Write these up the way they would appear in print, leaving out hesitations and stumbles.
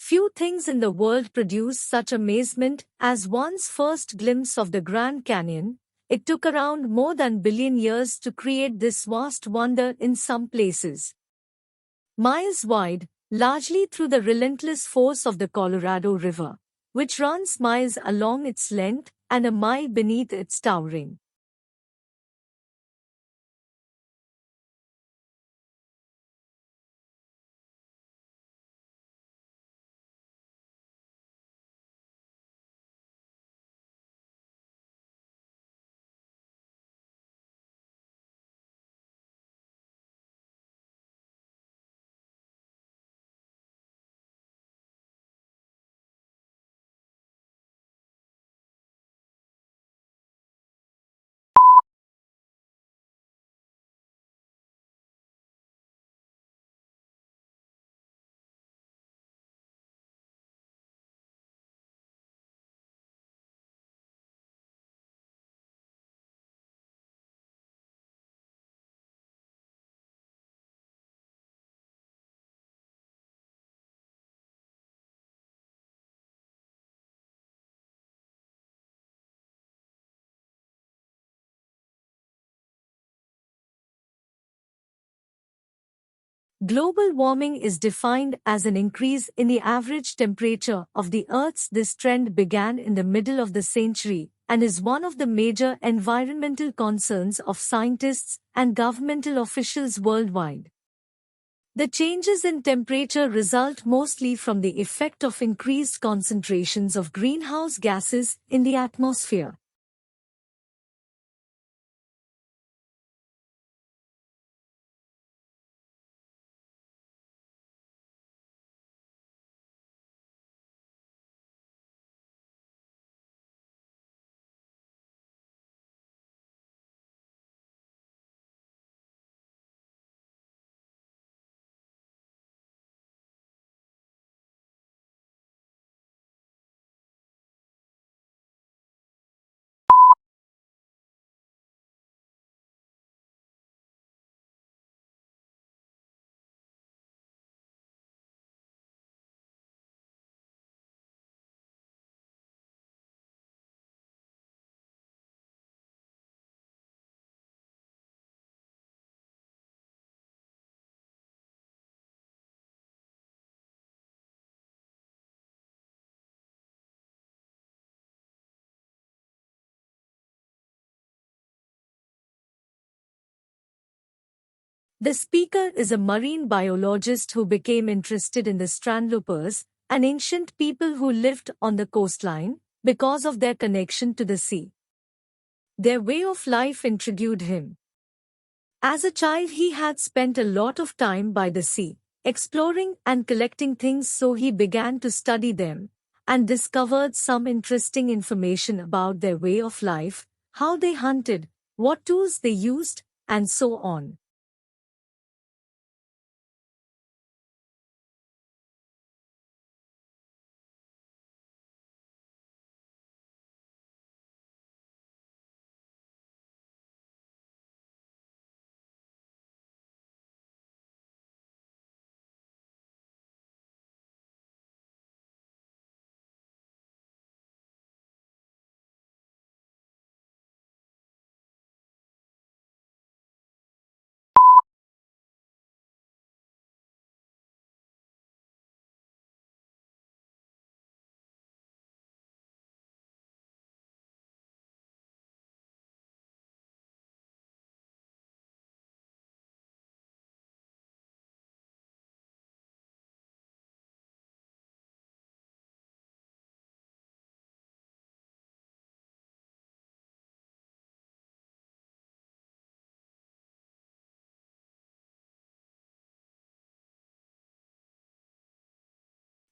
Few things in the world produce such amazement as one's first glimpse of the Grand Canyon. It took around more than billion years to create this vast wonder in some places. Miles wide, largely through the relentless force of the Colorado River, which runs miles along its length and a mile beneath its towering. Global warming is defined as an increase in the average temperature of the Earth. This trend began in the middle of the century and is one of the major environmental concerns of scientists and governmental officials worldwide. The changes in temperature result mostly from the effect of increased concentrations of greenhouse gases in the atmosphere. The speaker is a marine biologist who became interested in the strandlopers, an ancient people who lived on the coastline, because of their connection to the sea. Their way of life intrigued him. As a child he had spent a lot of time by the sea, exploring and collecting things, so he began to study them, and discovered some interesting information about their way of life, how they hunted, what tools they used, and so on.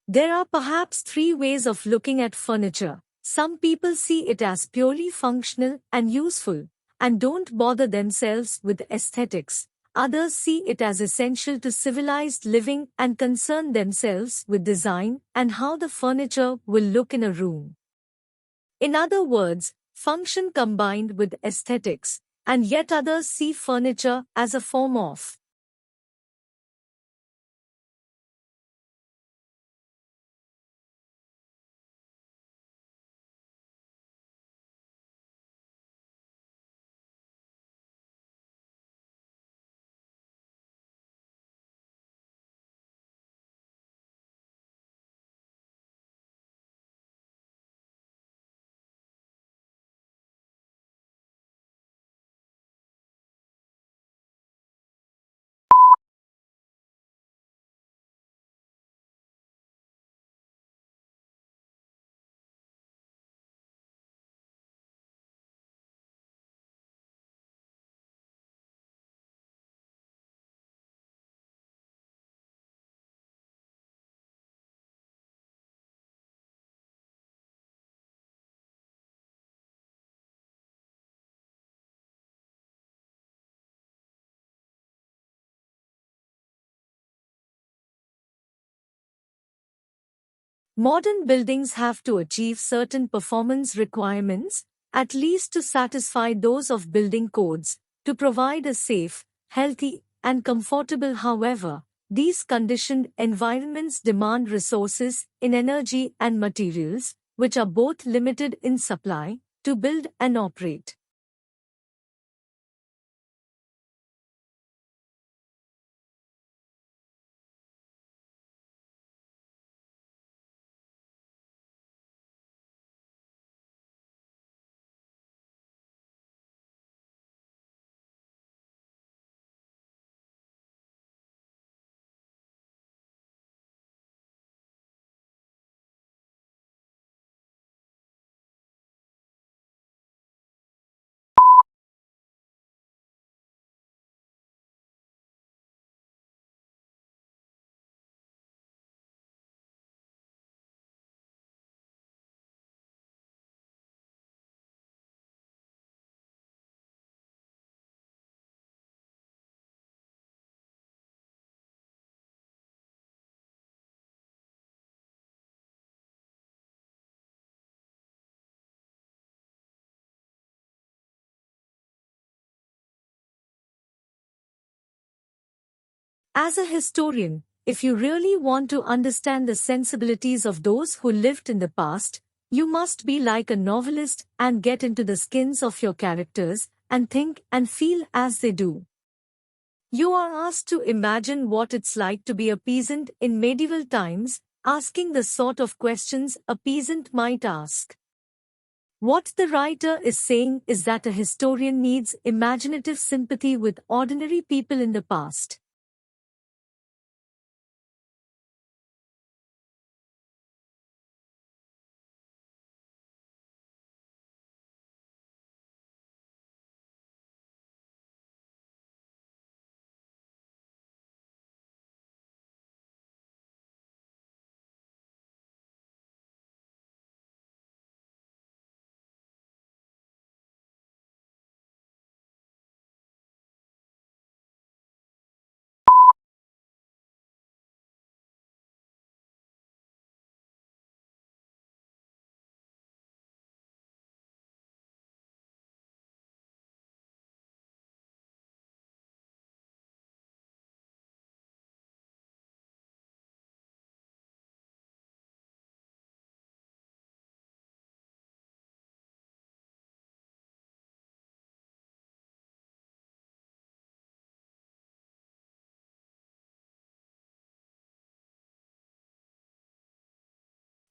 There are perhaps three ways of looking at furniture. Some people see it as purely functional and useful, and don't bother themselves with aesthetics. Others see it as essential to civilized living and concern themselves with design and how the furniture will look in a room. In other words, function combined with aesthetics, and yet others see furniture as a form of Modern buildings have to achieve certain performance requirements, at least to satisfy those of building codes, to provide a safe, healthy, and comfortable. However, these conditioned environments demand resources in energy and materials, which are both limited in supply, to build and operate. As a historian, if you really want to understand the sensibilities of those who lived in the past, you must be like a novelist and get into the skins of your characters and think and feel as they do. You are asked to imagine what it's like to be a peasant in medieval times, asking the sort of questions a peasant might ask. What the writer is saying is that a historian needs imaginative sympathy with ordinary people in the past.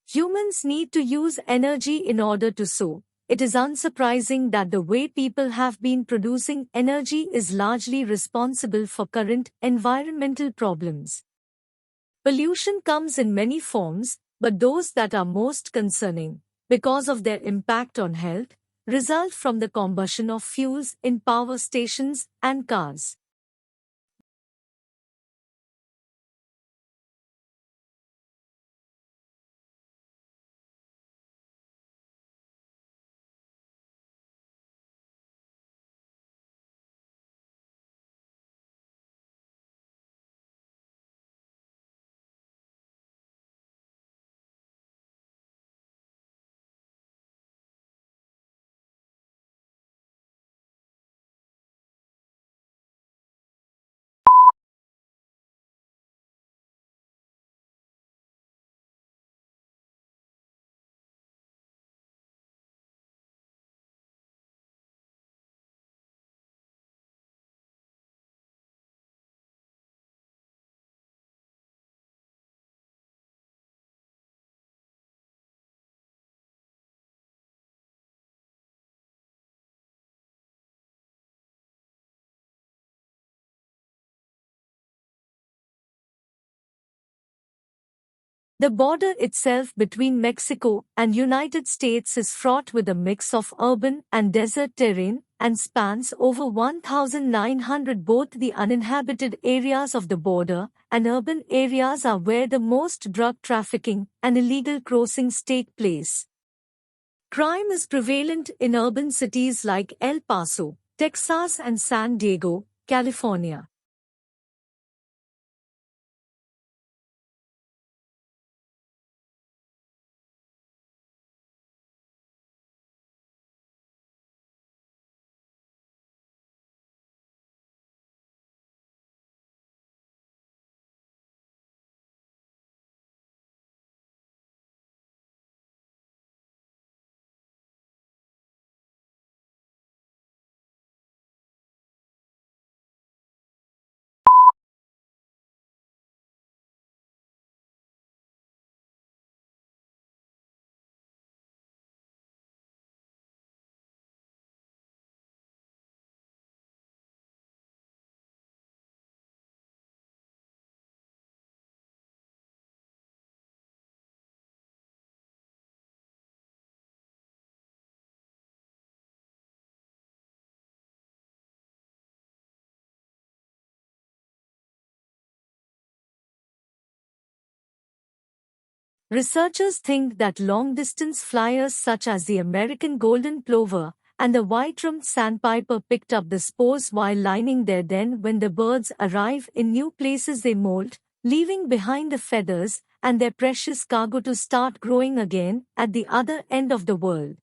Humans need to use energy in order to sow. It is unsurprising that the way people have been producing energy is largely responsible for current environmental problems. Pollution comes in many forms, but those that are most concerning, because of their impact on health, result from the combustion of fuels in power stations and cars. The border itself between Mexico and United States is fraught with a mix of urban and desert terrain and spans over 1,900. Both the uninhabited areas of the border and urban areas are where the most drug trafficking and illegal crossings take place. Crime is prevalent in urban cities like El Paso, Texas and San Diego, California. Researchers think that long-distance flyers such as the American golden plover and the white-rumped sandpiper picked up the spores while lining their den. When the birds arrive in new places, they molt, leaving behind the feathers and their precious cargo to start growing again at the other end of the world.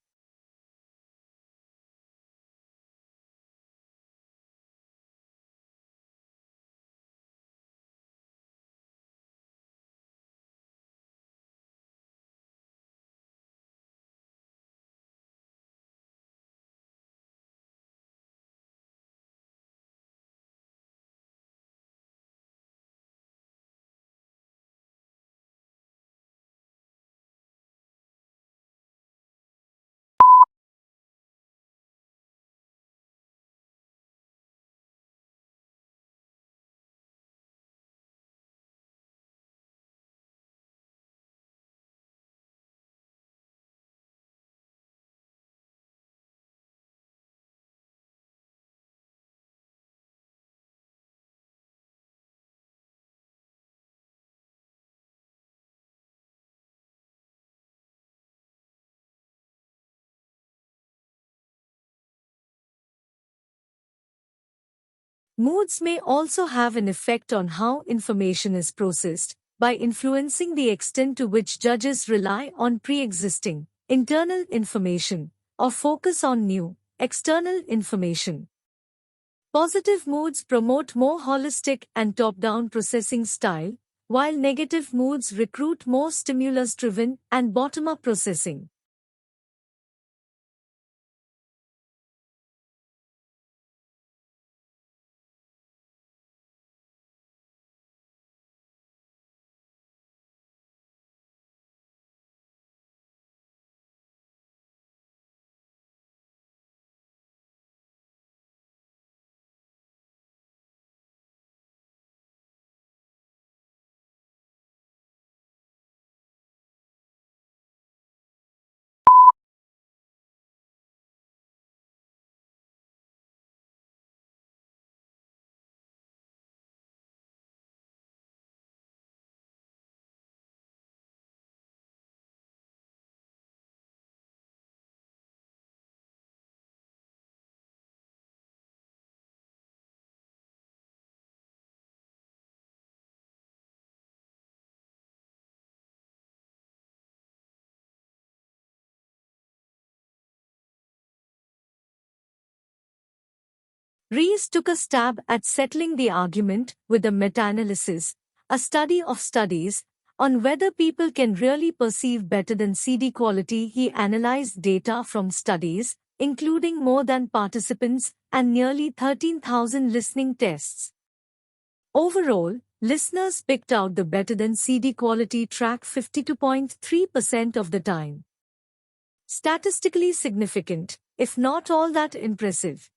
Moods may also have an effect on how information is processed, by influencing the extent to which judges rely on pre-existing, internal information, or focus on new, external information. Positive moods promote more holistic and top-down processing style, while negative moods recruit more stimulus-driven and bottom-up processing. Rees took a stab at settling the argument with a meta-analysis, a study of studies, on whether people can really perceive better than CD quality. He analyzed data from studies, including more than participants and nearly 13,000 listening tests. Overall, listeners picked out the better than CD quality track 52.3% of the time. Statistically significant, if not all that impressive.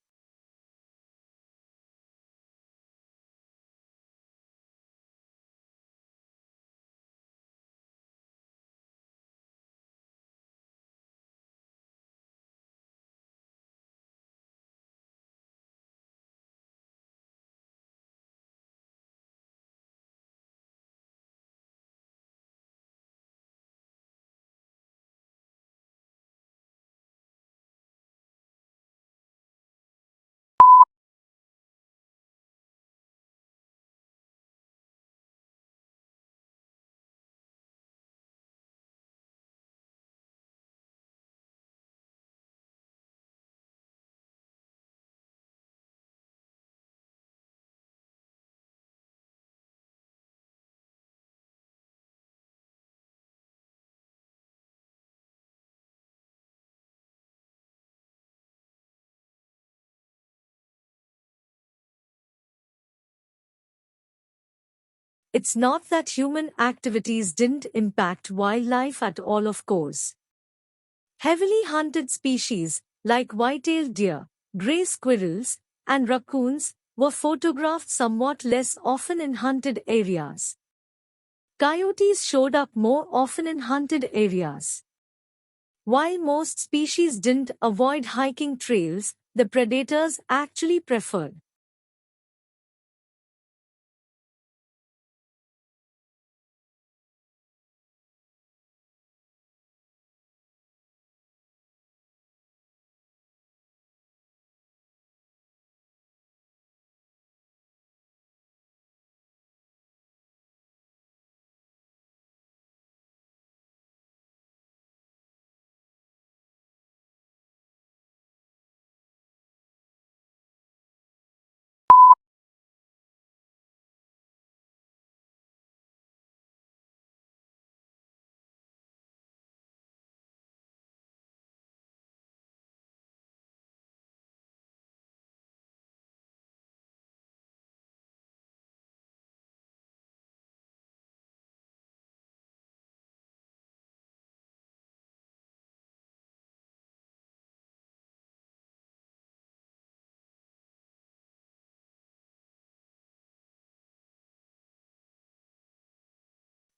It's not that human activities didn't impact wildlife at all, of course. Heavily hunted species, like white-tailed deer, gray squirrels, and raccoons, were photographed somewhat less often in hunted areas. Coyotes showed up more often in hunted areas. While most species didn't avoid hiking trails, the predators actually preferred.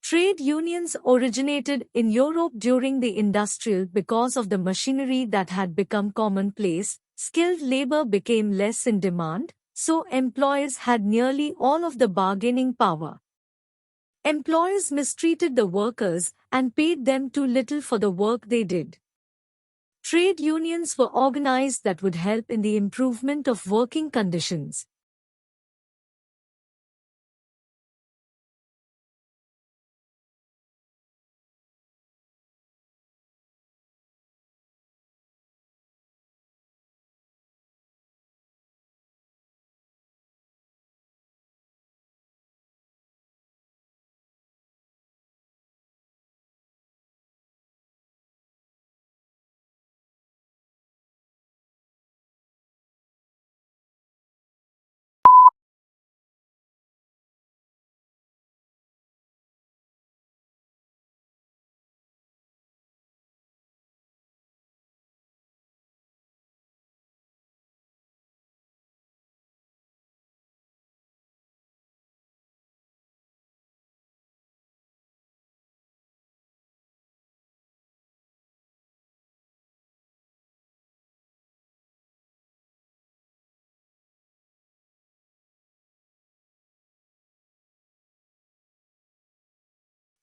Trade unions originated in Europe during the industrial because of the machinery that had become commonplace. Skilled labor became less in demand, so employers had nearly all of the bargaining power. Employers mistreated the workers and paid them too little for the work they did. Trade unions were organized that would help in the improvement of working conditions.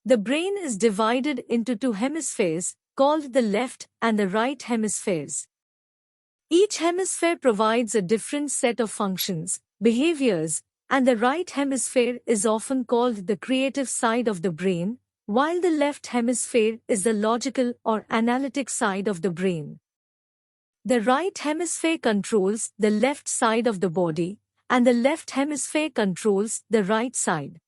The brain is divided into two hemispheres, called the left and the right hemispheres. Each hemisphere provides a different set of functions, behaviors, and the right hemisphere is often called the creative side of the brain, while the left hemisphere is the logical or analytic side of the brain. The right hemisphere controls the left side of the body, and the left hemisphere controls the right side.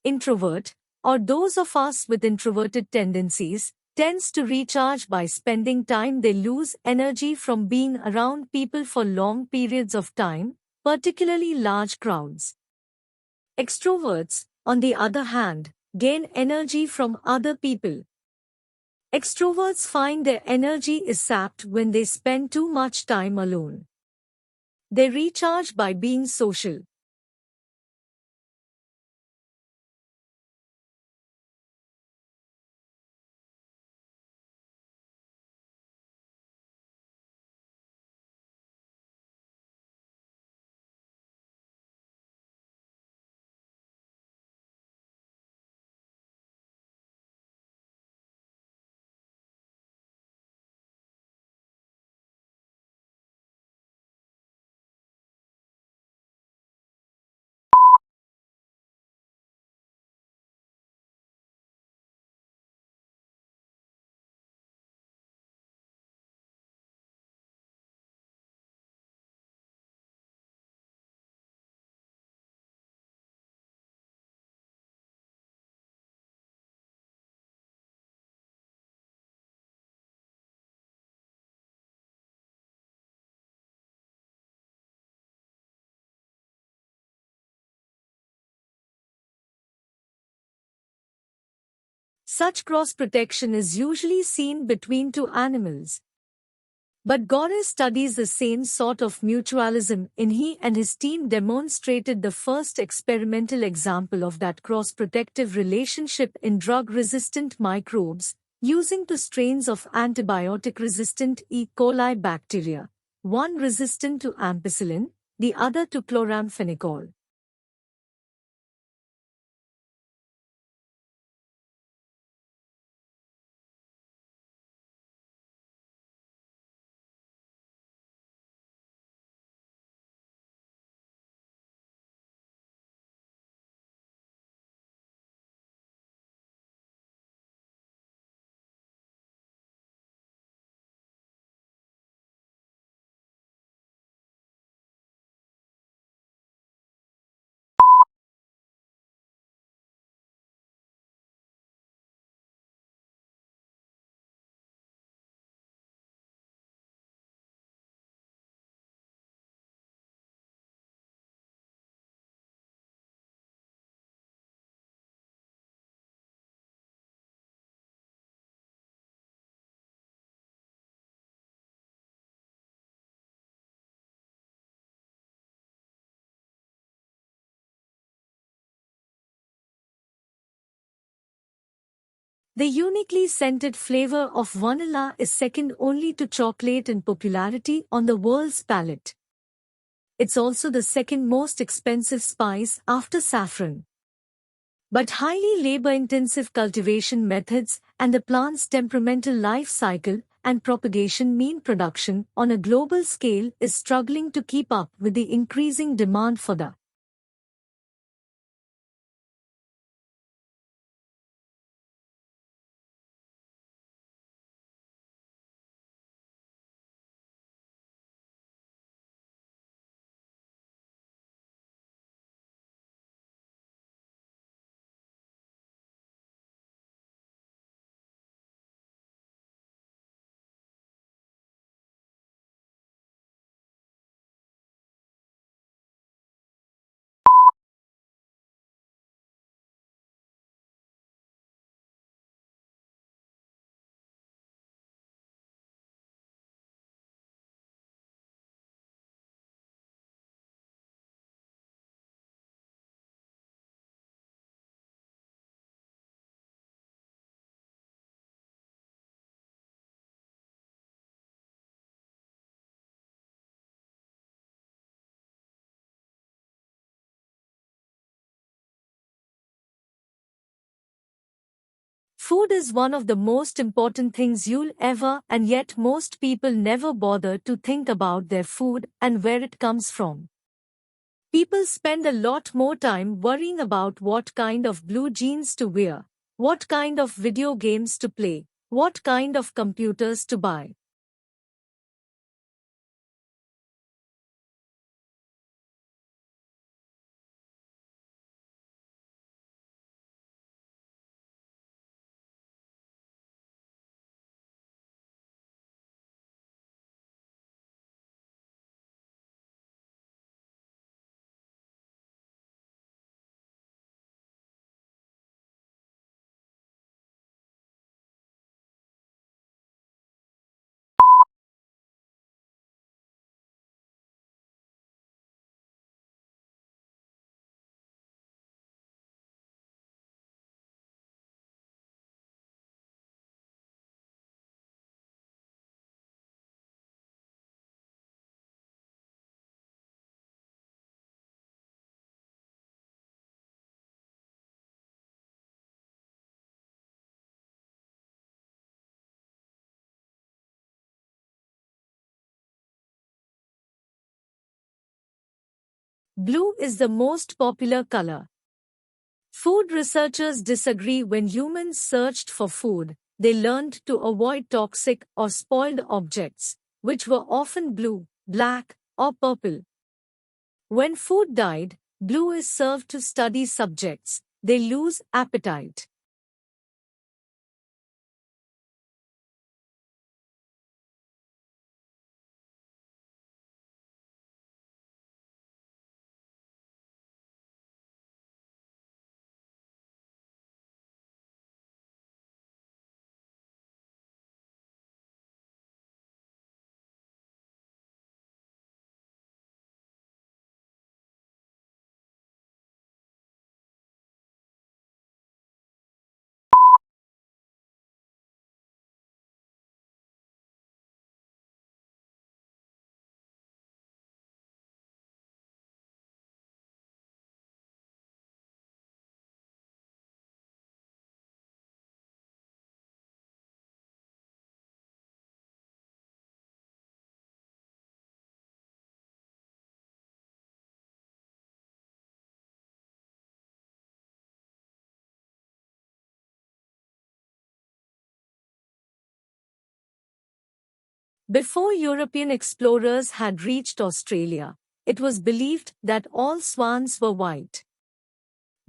Introvert, or those of us with introverted tendencies, tends to recharge by spending time. They lose energy from being around people for long periods of time, particularly large crowds. Extroverts, on the other hand, gain energy from other people. Extroverts find their energy is sapped when they spend too much time alone. They recharge by being social. Such cross-protection is usually seen between two animals. But Gore studies the same sort of mutualism in he and his team demonstrated the first experimental example of that cross-protective relationship in drug-resistant microbes, using two strains of antibiotic-resistant E. coli bacteria, one resistant to ampicillin, the other to chloramphenicol. The uniquely scented flavor of vanilla is second only to chocolate in popularity on the world's palate. It's also the second most expensive spice after saffron. But highly labor-intensive cultivation methods and the plant's temperamental life cycle and propagation mean production on a global scale is struggling to keep up with the increasing demand for the food is one of the most important things you'll ever, and yet most people never bother to think about their food and where it comes from. People spend a lot more time worrying about what kind of blue jeans to wear, what kind of video games to play, what kind of computers to buy. Blue is the most popular color. Food researchers disagree. When humans searched for food, they learned to avoid toxic or spoiled objects, which were often blue, black, or purple. When food died, blue is served to study subjects. They lose appetite. Before European explorers had reached Australia, it was believed that all swans were white.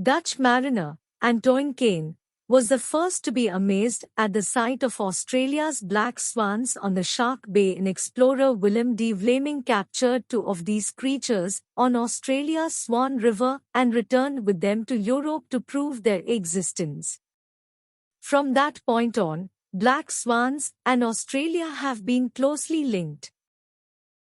Dutch mariner Antoine Kane was the first to be amazed at the sight of Australia's black swans on the Shark Bay, and explorer Willem de Vlaming captured two of these creatures on Australia's Swan River and returned with them to Europe to prove their existence. From that point on, black swans and Australia have been closely linked.